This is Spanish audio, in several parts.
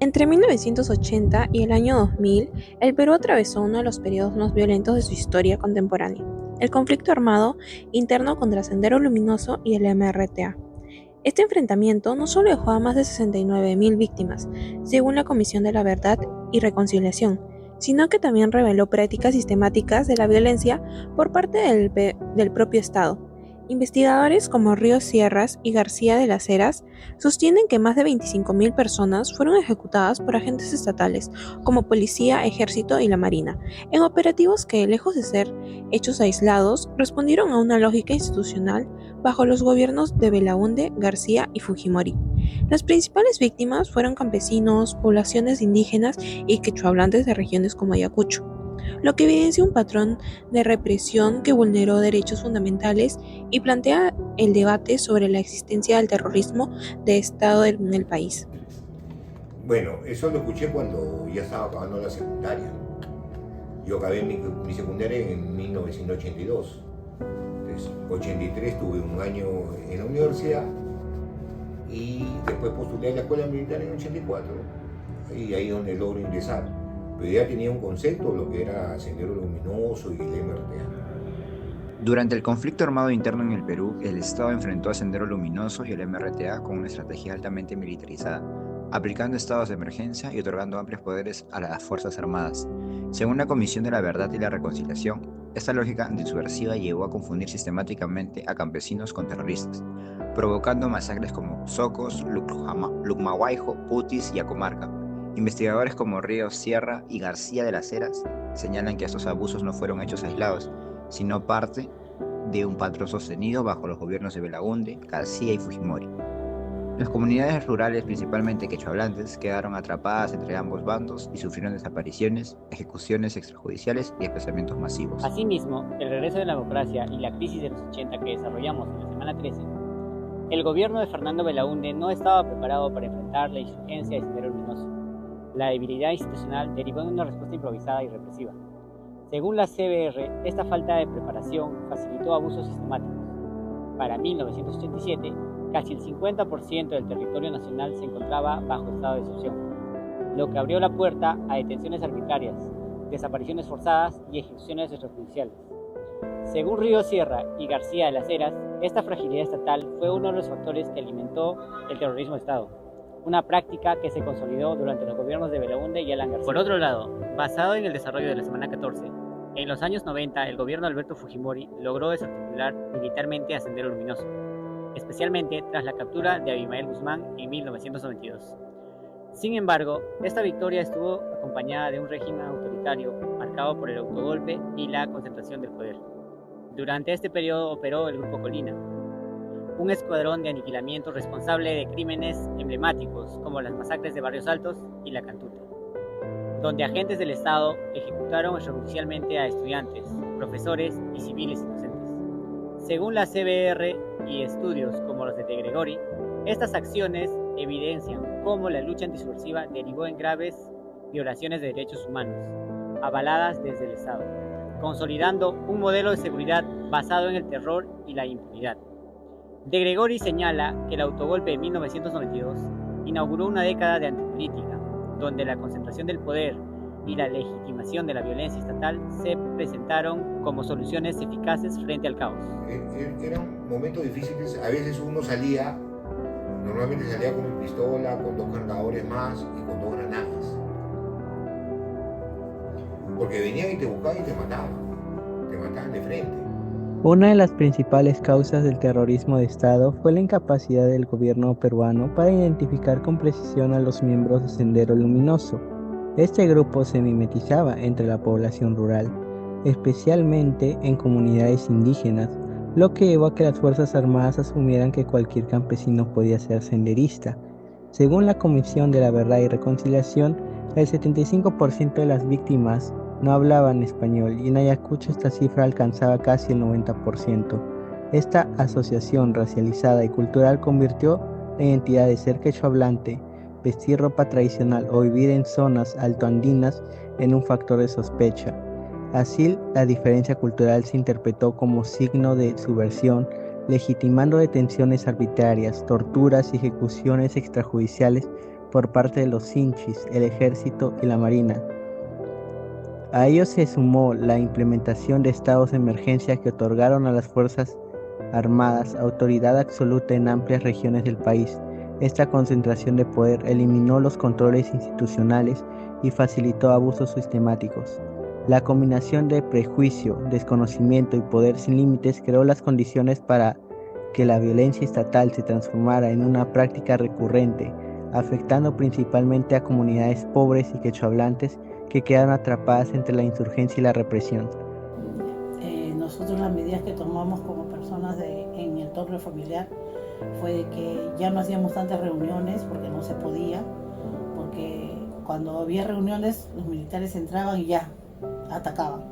Entre 1980 y el año 2000, el Perú atravesó uno de los periodos más violentos de su historia contemporánea, el conflicto armado interno contra Sendero Luminoso y el MRTA. Este enfrentamiento no solo dejó a más de 69.000 víctimas, según la Comisión de la Verdad y Reconciliación, sino que también reveló prácticas sistemáticas de la violencia por parte del propio Estado. Investigadores como Ríos Sierras y García de las Heras sostienen que más de 25.000 personas fueron ejecutadas por agentes estatales como policía, ejército y la marina, en operativos que, lejos de ser hechos aislados, respondieron a una lógica institucional bajo los gobiernos de Belaúnde, García y Fujimori. Las principales víctimas fueron campesinos, poblaciones indígenas y quechohablantes de regiones como Ayacucho, lo que evidencia un patrón de represión que vulneró derechos fundamentales y plantea el debate sobre la existencia del terrorismo de Estado en el país. Bueno, eso lo escuché cuando ya estaba acabando la secundaria. Yo acabé mi secundaria en 1982. Entonces, 83 tuve un año en la universidad y después postulé a la escuela militar en 84 y ahí es donde logro ingresar. Pero ya tenía un concepto, lo que era Sendero Luminoso y el MRTA. Durante el conflicto armado interno en el Perú, el Estado enfrentó a Sendero Luminoso y el MRTA con una estrategia altamente militarizada, aplicando estados de emergencia y otorgando amplios poderes a las Fuerzas Armadas. Según la Comisión de la Verdad y la Reconciliación, esta lógica disuasiva llevó a confundir sistemáticamente a campesinos con terroristas, provocando masacres como Socos, Lucmahuayjo, Putis y Acomarca. Investigadores como Ríos Sierra y García de las Heras señalan que estos abusos no fueron hechos aislados, sino parte de un patrón sostenido bajo los gobiernos de Belaúnde, García y Fujimori. Las comunidades rurales, principalmente quechohablantes, quedaron atrapadas entre ambos bandos y sufrieron desapariciones, ejecuciones extrajudiciales y desplazamientos masivos. Asimismo, el regreso de la democracia y la crisis de los 80 que desarrollamos en la semana 13, el gobierno de Fernando Belaúnde no estaba preparado para enfrentar la insurgencia de Sendero Luminoso. La debilidad institucional derivó en una respuesta improvisada y represiva. Según la CBR, esta falta de preparación facilitó abusos sistemáticos. Para 1987, casi el 50% del territorio nacional se encontraba bajo estado de excepción, lo que abrió la puerta a detenciones arbitrarias, desapariciones forzadas y ejecuciones extrajudiciales. Según Río Sierra y García de las Heras, esta fragilidad estatal fue uno de los factores que alimentó el terrorismo de Estado, una práctica que se consolidó durante los gobiernos de Belaúnde y Alan García. Por otro lado, basado en el desarrollo de la Semana 14, en los años 90 el gobierno de Alberto Fujimori logró desarticular militarmente a Sendero Luminoso, especialmente tras la captura de Abimael Guzmán en 1992. Sin embargo, esta victoria estuvo acompañada de un régimen autoritario marcado por el autogolpe y la concentración del poder. Durante este periodo operó el Grupo Colina, un escuadrón de aniquilamiento responsable de crímenes emblemáticos como las masacres de Barrios Altos y La Cantuta, donde agentes del Estado ejecutaron extrajudicialmente a estudiantes, profesores y civiles inocentes. Según la CBR y estudios como los de Gregori, estas acciones evidencian cómo la lucha antisubversiva derivó en graves violaciones de derechos humanos, avaladas desde el Estado, consolidando un modelo de seguridad basado en el terror y la impunidad. De Gregori señala que el autogolpe de 1992 inauguró una década de antipolítica, donde la concentración del poder y la legitimación de la violencia estatal se presentaron como soluciones eficaces frente al caos. Eran momentos difíciles, a veces uno salía, normalmente salía con mi pistola, con 2 cargadores más y con 2 granadas. Porque venían y te buscaban y te mataban de frente. Una de las principales causas del terrorismo de Estado fue la incapacidad del gobierno peruano para identificar con precisión a los miembros de Sendero Luminoso. Este grupo se mimetizaba entre la población rural, especialmente en comunidades indígenas, lo que llevó a que las Fuerzas Armadas asumieran que cualquier campesino podía ser senderista. Según la Comisión de la Verdad y Reconciliación, el 75% de las víctimas no hablaban español y en Ayacucho esta cifra alcanzaba casi el 90%. Esta asociación racializada y cultural convirtió la identidad de ser quechohablante, vestir ropa tradicional o vivir en zonas altoandinas en un factor de sospecha. Así, la diferencia cultural se interpretó como signo de subversión, legitimando detenciones arbitrarias, torturas y ejecuciones extrajudiciales por parte de los Sinchis, el ejército y la marina. A ello se sumó la implementación de estados de emergencia que otorgaron a las fuerzas armadas autoridad absoluta en amplias regiones del país. Esta concentración de poder eliminó los controles institucionales y facilitó abusos sistemáticos. La combinación de prejuicio, desconocimiento y poder sin límites creó las condiciones para que la violencia estatal se transformara en una práctica recurrente, afectando principalmente a comunidades pobres y quechohablantes que quedaron atrapadas entre la insurgencia y la represión. Nosotros las medidas que tomamos como personas en el entorno familiar fue de que ya no hacíamos tantas reuniones porque no se podía, porque cuando había reuniones los militares entraban y ya atacaban,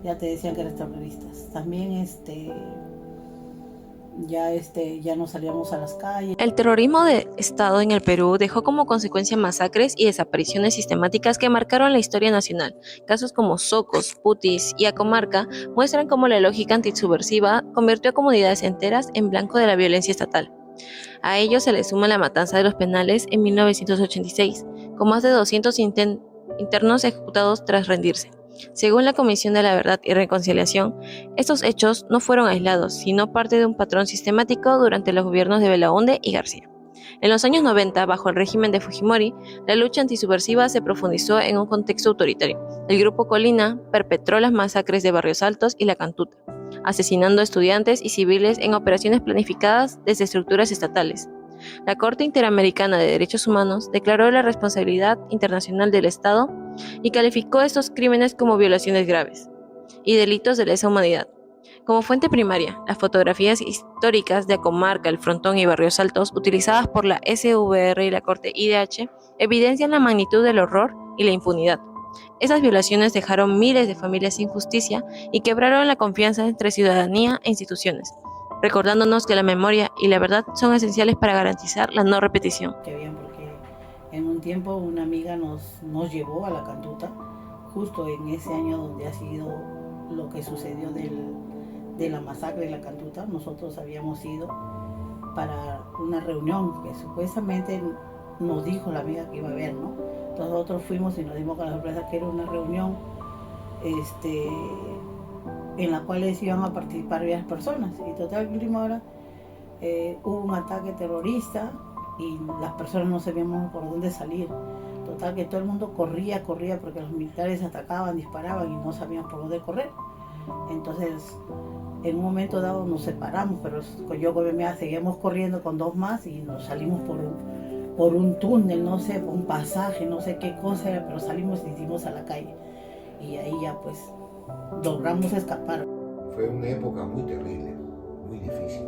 ya te decían que eran terroristas. También ya no salíamos a las calles. El terrorismo de Estado en el Perú dejó como consecuencia masacres y desapariciones sistemáticas que marcaron la historia nacional. Casos como Socos, Putis y Acomarca muestran cómo la lógica antisubversiva convirtió a comunidades enteras en blanco de la violencia estatal. A ello se le suma la matanza de los penales en 1986, con más de 200 internos ejecutados tras rendirse. Según la Comisión de la Verdad y Reconciliación, estos hechos no fueron aislados, sino parte de un patrón sistemático durante los gobiernos de Belaúnde y García. En los años 90, bajo el régimen de Fujimori, la lucha antisubversiva se profundizó en un contexto autoritario. El Grupo Colina perpetró las masacres de Barrios Altos y La Cantuta, asesinando a estudiantes y civiles en operaciones planificadas desde estructuras estatales. La Corte Interamericana de Derechos Humanos declaró la responsabilidad internacional del Estado y calificó estos crímenes como violaciones graves y delitos de lesa humanidad. Como fuente primaria, las fotografías históricas de Acomarca, El Frontón y Barrios Altos, utilizadas por la SVR y la Corte IDH, evidencian la magnitud del horror y la impunidad. Esas violaciones dejaron miles de familias sin justicia y quebraron la confianza entre ciudadanía e instituciones, recordándonos que la memoria y la verdad son esenciales para garantizar la no repetición. Qué bien, porque en un tiempo una amiga nos llevó a La Cantuta, justo en ese año donde ha sido lo que sucedió de la masacre de La Cantuta. Nosotros habíamos ido para una reunión que supuestamente nos dijo la amiga que iba a haber, ¿no? Entonces nosotros fuimos y nos dimos con la sorpresa que era una reunión en la cual iban a participar varias personas. Y total, que última hora hubo un ataque terrorista y las personas no sabíamos por dónde salir. Total, que todo el mundo corría porque los militares atacaban, disparaban y no sabíamos por dónde correr. Entonces, en un momento dado nos separamos, pero yo con mi amiga seguíamos corriendo con dos más y nos salimos por un túnel, no sé, por un pasaje, no sé qué cosa era, pero salimos y hicimos a la calle. Y ahí ya pues logramos escapar. Fue una época muy terrible, muy difícil,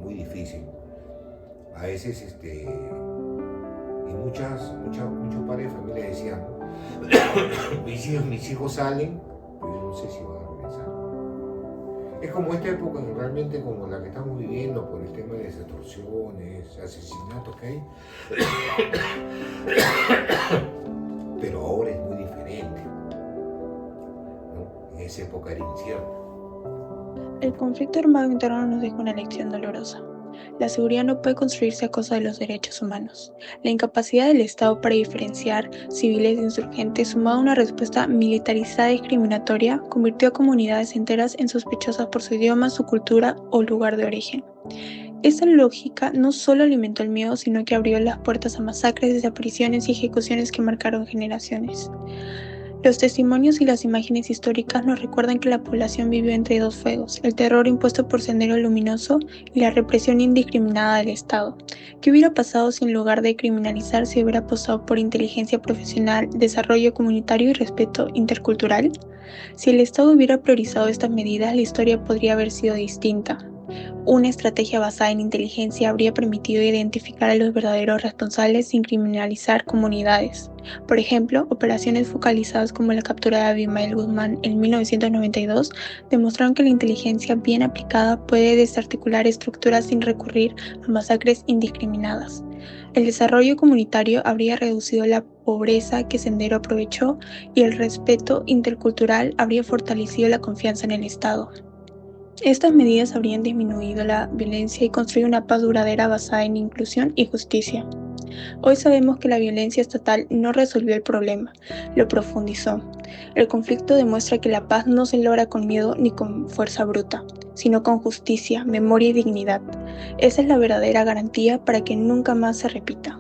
muy difícil. A veces, y muchos padres de familia decían, mis hijos salen, pero yo no sé si van a regresar. Es como esta época, realmente como la que estamos viviendo por el tema de las extorsiones, asesinatos que hay. Pero ahora es muy diferente, ¿no? En esa época era incierto. El conflicto armado interno nos deja una lección dolorosa. La seguridad no puede construirse a costa de los derechos humanos. La incapacidad del Estado para diferenciar civiles de insurgentes, sumado a una respuesta militarizada y discriminatoria, convirtió a comunidades enteras en sospechosas por su idioma, su cultura o lugar de origen. Esta lógica no solo alimentó el miedo, sino que abrió las puertas a masacres, desapariciones y ejecuciones que marcaron generaciones. Los testimonios y las imágenes históricas nos recuerdan que la población vivió entre dos fuegos, el terror impuesto por Sendero Luminoso y la represión indiscriminada del Estado. ¿Qué hubiera pasado si en lugar de criminalizar se hubiera apostado por inteligencia profesional, desarrollo comunitario y respeto intercultural? Si el Estado hubiera priorizado estas medidas, la historia podría haber sido distinta. Una estrategia basada en inteligencia habría permitido identificar a los verdaderos responsables sin criminalizar comunidades. Por ejemplo, operaciones focalizadas como la captura de Abimael Guzmán en 1992 demostraron que la inteligencia bien aplicada puede desarticular estructuras sin recurrir a masacres indiscriminadas. El desarrollo comunitario habría reducido la pobreza que Sendero aprovechó y el respeto intercultural habría fortalecido la confianza en el Estado. Estas medidas habrían disminuido la violencia y construido una paz duradera basada en inclusión y justicia. Hoy sabemos que la violencia estatal no resolvió el problema, lo profundizó. El conflicto demuestra que la paz no se logra con miedo ni con fuerza bruta, sino con justicia, memoria y dignidad. Esa es la verdadera garantía para que nunca más se repita.